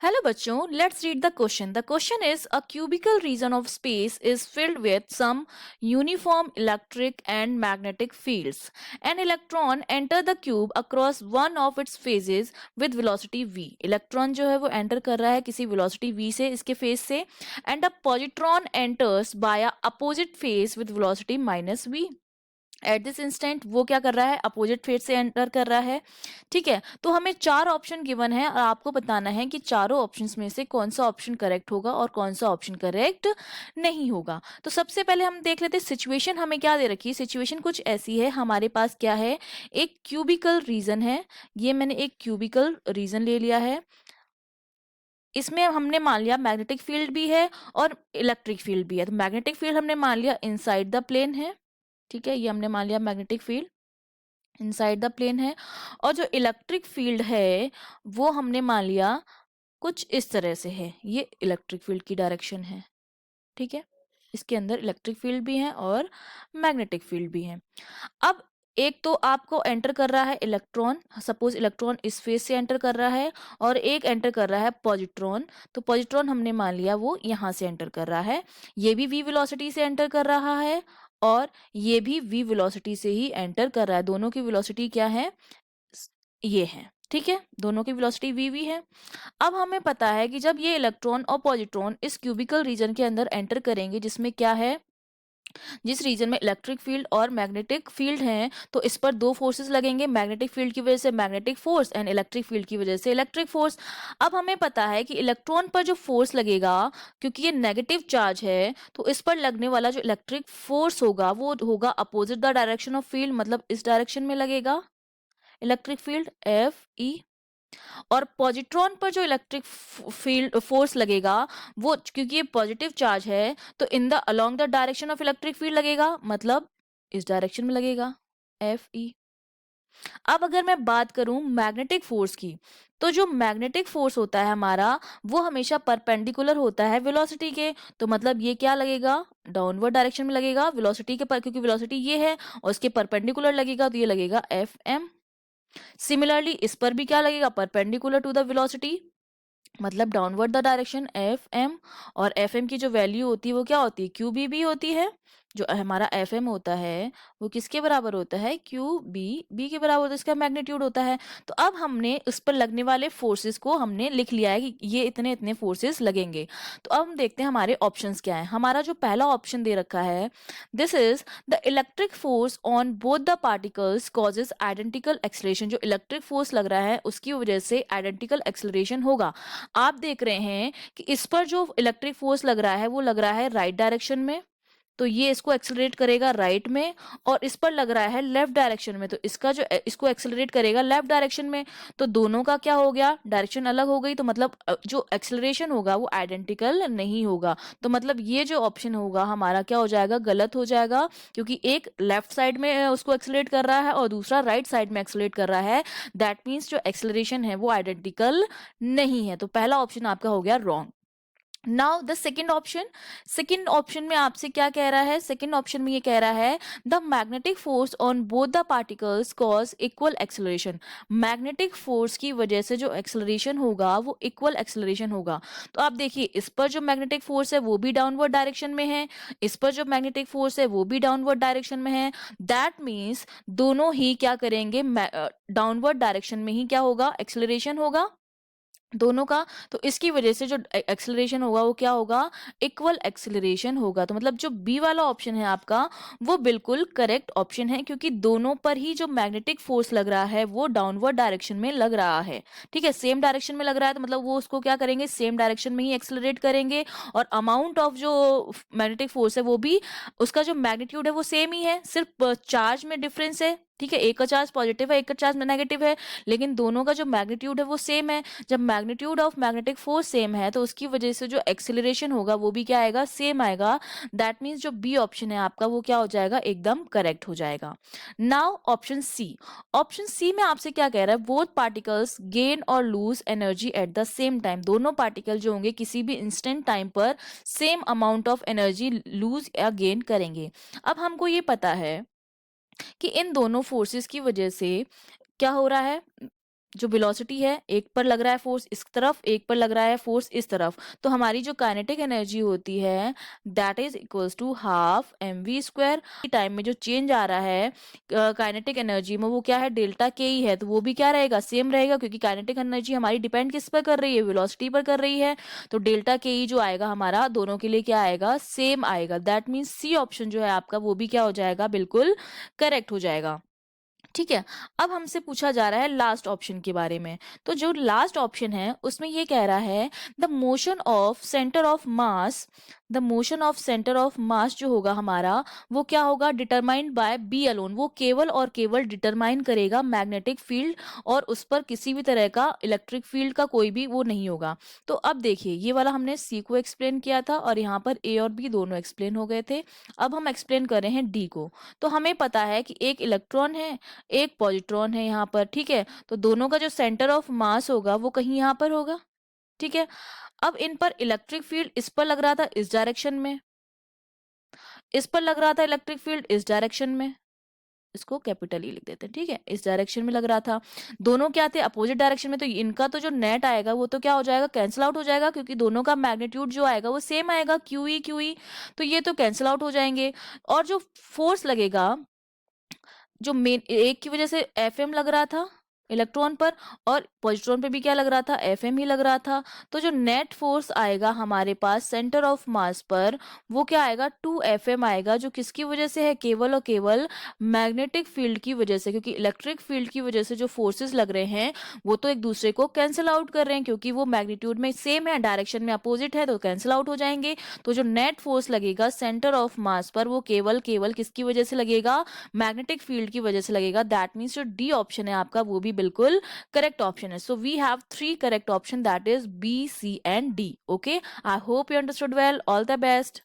Hello बच्चों, let's read the question. The question is a cubical region of space is filled with some uniform electric and magnetic fields. An electron enter the cube across one of its phases with velocity v. Electron जो है वो enter कर रहा है किसी velocity v से इसके phase से and a positron enters by opposite phase with velocity minus v. At this instant वो क्या कर रहा है, अपोजिट फेज से एंटर कर रहा है. ठीक है, तो हमें चार ऑप्शन गिवन है और आपको बताना है कि चारों ऑप्शंस में से कौन सा ऑप्शन करेक्ट होगा और कौन सा ऑप्शन करेक्ट नहीं होगा. तो सबसे पहले हम देख लेते हैं सिचुएशन हमें क्या दे रखी है. सिचुएशन कुछ ऐसी है, हमारे पास क्या है, एक क्यूबिकल रीजन है. ये मैंने एक क्यूबिकल रीजन ले लिया है. इसमें हमने मान लिया मैग्नेटिक फील्ड भी है और इलेक्ट्रिक फील्ड भी है. तो मैग्नेटिक फील्ड हमने मान लिया इनसाइड द प्लेन है. ठीक है, ये हमने मान लिया magnetic field inside the plane है. और जो इलेक्ट्रिक फील्ड है वो हमने मान लिया कुछ इस तरह से है. ये इलेक्ट्रिक फील्ड की डायरेक्शन है. ठीक है, इसके अंदर इलेक्ट्रिक फील्ड भी है और मैग्नेटिक फील्ड भी है. अब एक तो आपको एंटर कर रहा है इलेक्ट्रॉन, सपोज इलेक्ट्रॉन इस फेज से एंटर कर रहा है और एक एंटर कर रहा है पॉजिट्रॉन. तो पॉजिट्रॉन हमने मान लिया वो यहाँ से एंटर कर रहा है. ये भी v वेलोसिटी से एंटर कर रहा है और ये भी v वेलोसिटी से ही एंटर कर रहा है. दोनों की वेलोसिटी क्या है, ये है. ठीक है, दोनों की वेलोसिटी v है. अब हमें पता है कि जब ये इलेक्ट्रॉन और पॉजिट्रॉन इस क्यूबिकल रीजन के अंदर एंटर करेंगे जिसमें क्या है, जिस रीजन में इलेक्ट्रिक फील्ड और मैग्नेटिक फील्ड हैं, तो इस पर दो फोर्सेस लगेंगे. मैग्नेटिक फील्ड की वजह से magnetic force and electric field की वजह से इलेक्ट्रिक फोर्स. अब हमें पता है कि इलेक्ट्रॉन पर जो फोर्स लगेगा, क्योंकि ये नेगेटिव चार्ज है, तो इस पर लगने वाला जो इलेक्ट्रिक फोर्स होगा वो होगा opposite the direction of field, मतलब इस डायरेक्शन में लगेगा इलेक्ट्रिक फील्ड एफ ई. और पॉजिट्रॉन पर जो इलेक्ट्रिक फील्ड फोर्स लगेगा वो, क्योंकि ये पॉजिटिव चार्ज है, तो in the along the direction of electric field लगेगा, मतलब इस डायरेक्शन में लगेगा एफ ई. अब अगर मैं बात करूं मैग्नेटिक फोर्स की, तो जो मैग्नेटिक फोर्स होता है हमारा वो हमेशा परपेंडिकुलर होता है वेलोसिटी के. तो मतलब ये क्या लगेगा, डाउनवर्ड डायरेक्शन में लगेगा वेलोसिटी के पर, क्योंकि वेलोसिटी ये है और इसके परपेंडिकुलर लगेगा तो ये लगेगा एफ एम. सिमिलरली इस पर भी क्या लगेगा, परपेंडिकुलर टू द वेलोसिटी, मतलब downward the direction F M. और एफ एम की जो वैल्यू होती है वो क्या होती है, क्यू बी भी होती है. जो हमारा एफ एम होता है वो किसके बराबर होता है, क्यू बी के बराबर होता है, इसका मैग्नीट्यूड होता है. तो अब हमने उस पर लगने वाले फोर्सेस को हमने लिख लिया है कि ये इतने इतने फोर्सेस लगेंगे. तो अब हम देखते हैं हमारे ऑप्शंस क्या है. हमारा जो पहला ऑप्शन दे रखा है, this is the electric force on both the particles causes identical acceleration. जो इलेक्ट्रिक फोर्स लग रहा है उसकी वजह से आइडेंटिकल एक्सलेरेशन होगा. आप देख रहे हैं कि इस पर जो इलेक्ट्रिक फोर्स लग रहा है वो लग रहा है राइट डायरेक्शन में, तो ये इसको एक्सेलरेट करेगा राइट में. और इस पर लग रहा है लेफ्ट डायरेक्शन में, तो इसका जो इसको एक्सेलरेट करेगा लेफ्ट डायरेक्शन में. तो दोनों का क्या हो गया, डायरेक्शन अलग हो गई. तो मतलब जो एक्सेलरेशन होगा वो आइडेंटिकल नहीं होगा. तो मतलब ये जो ऑप्शन होगा हमारा क्या हो जाएगा, गलत हो जाएगा, क्योंकि एक लेफ्ट साइड में उसको एक्सेलरेट कर रहा है और दूसरा राइट साइड में एक्सेलरेट कर रहा है. दैट मीन्स जो एक्सेलरेशन है वो आइडेंटिकल नहीं है. तो पहला ऑप्शन आपका हो गया wrong. Now the second option में आपसे क्या कह रहा है, सेकेंड ऑप्शन में ये कह रहा है the magnetic force on both the particles cause equal acceleration. Magnetic force की वजह से जो एक्सेलरेशन होगा वो इक्वल एक्सेलरेशन होगा. तो आप देखिए इस पर जो मैग्नेटिक फोर्स है वो भी डाउनवर्ड डायरेक्शन में है, इस पर जो मैग्नेटिक फोर्स है वो भी डाउनवर्ड डायरेक्शन में है. दैट मीन्स दोनों ही क्या करेंगे, डाउनवर्ड डायरेक्शन में ही क्या होगा, एक्सेलरेशन होगा दोनों का. तो इसकी वजह से जो एक्सेलरेशन होगा वो क्या होगा, इक्वल एक्सेलरेशन होगा. तो मतलब जो बी वाला ऑप्शन है आपका वो बिल्कुल करेक्ट ऑप्शन है, क्योंकि दोनों पर ही जो मैग्नेटिक फोर्स लग रहा है वो डाउनवर्ड डायरेक्शन में लग रहा है. ठीक है, सेम डायरेक्शन में लग रहा है तो मतलब वो उसको क्या करेंगे, सेम डायरेक्शन में ही एक्सेलरेट करेंगे. और अमाउंट ऑफ जो मैग्नेटिक फोर्स है वो भी, उसका जो मैग्नीट्यूड है वो सेम ही है, सिर्फ चार्ज में डिफरेंस है. ठीक है, एक का चार्ज पॉजिटिव है एक का चार्ज नेगेटिव है, लेकिन दोनों का जो मैग्नीट्यूड है वो सेम है. जब magnitude of magnetic force same है तो उसकी वजह से जो एक्सेलरेशन होगा वो भी क्या आएगा, सेम आएगा. दैट मीन्स जो बी ऑप्शन है आपका वो क्या हो जाएगा, एकदम करेक्ट हो जाएगा. नाउ ऑप्शन सी में आपसे क्या कह रहा है, बोथ पार्टिकल्स गेन और lose energy at the same time. दोनों पार्टिकल जो होंगे किसी भी इंस्टेंट टाइम पर same amount of energy lose या गेन करेंगे. अब हमको ये पता है कि इन दोनों फोर्सेस की वजह से क्या हो रहा है, जो वेलोसिटी है, एक पर लग रहा है फोर्स इस तरफ, एक पर लग रहा है फोर्स इस तरफ, तो हमारी जो काइनेटिक एनर्जी होती है that is equals to half mv²। Time में जो चेंज आ रहा है काइनेटिक एनर्जी में वो क्या है, डेल्टा के ही है, तो वो भी क्या रहेगा, सेम रहेगा, क्योंकि काइनेटिक एनर्जी हमारी डिपेंड किस पर कर रही है, वेलोसिटी पर कर रही है। तो डेल्टा के ही जो आएगा हमारा दोनों के लिए क्या आएगा, सेम आएगा। दैट मीन्स सी ऑप्शन जो है आपका वो भी क्या हो जाएगा, बिल्कुल करेक्ट हो जाएगा। ठीक है। अब हमसे पूछा जा रहा है लास्ट ऑप्शन के बारे में। तो जो लास्ट ऑप्शन है उसमें ये कह रहा है the motion of centre of mass, the motion of centre of mass जो होगा हमारा वो क्या होगा, डिटरमाइंड बाय बी अलोन, वो केवल और केवल डिटरमाइन करेगा मैग्नेटिक फील्ड, और उस पर किसी भी तरह का इलेक्ट्रिक फील्ड का कोई भी वो नहीं होगा। तो अब देखिए ये वाला हमने सी को एक्सप्लेन किया था और यहाँ पर ए और बी दोनों एक्सप्लेन हो गए थे। अब हम एक्सप्लेन कर रहे हैं डी को। तो हमें पता है कि एक इलेक्ट्रॉन है, एक पॉजिट्रॉन है यहाँ पर, ठीक है। तो दोनों का जो सेंटर ऑफ मास होगा वो कहीं यहाँ पर होगा, ठीक है। अब इन पर इलेक्ट्रिक फील्ड इस पर लग रहा था इस डायरेक्शन में, इस पर लग रहा था इलेक्ट्रिक फील्ड इस डायरेक्शन में, इसको कैपिटल ई लिख देते हैं, ठीक है, इस डायरेक्शन में लग रहा था। दोनों क्या थे, अपोजिट डायरेक्शन में, तो इनका तो जो नेट आएगा वो तो क्या हो जाएगा, कैंसिल आउट हो जाएगा, क्योंकि दोनों का मैग्नीट्यूड जो आएगा वो सेम आएगा, क्यू ई, तो ये तो कैंसिल आउट हो जाएंगे। और जो फोर्स लगेगा, जो मेन एक की वजह से एफ एम लग रहा था इलेक्ट्रॉन पर, और पॉजिट्रॉन पे भी क्या लग रहा था, एफ एम ही लग रहा था। तो जो नेट फोर्स आएगा हमारे पास सेंटर ऑफ मास पर वो क्या आएगा, 2 FM आएगा, जो किसकी वजह से है, केवल और केवल मैग्नेटिक फील्ड की वजह से, क्योंकि इलेक्ट्रिक फील्ड की वजह से जो फोर्सेस लग रहे हैं वो तो एक दूसरे को कैंसिल आउट कर रहे हैं, क्योंकि वो मैग्नीट्यूड में सेम है, डायरेक्शन में अपोजिट है, तो कैंसिल आउट हो जाएंगे। तो जो नेट फोर्स लगेगा सेंटर ऑफ मास पर वो केवल केवल किसकी वजह से लगेगा, मैग्नेटिक फील्ड की वजह से लगेगा। दैट मीन्स जो डी ऑप्शन है आपका वो भी बिल्कुल करेक्ट ऑप्शन है। So we have 3 correct option, that is B, C and D. Okay, I hope you understood well. All the best.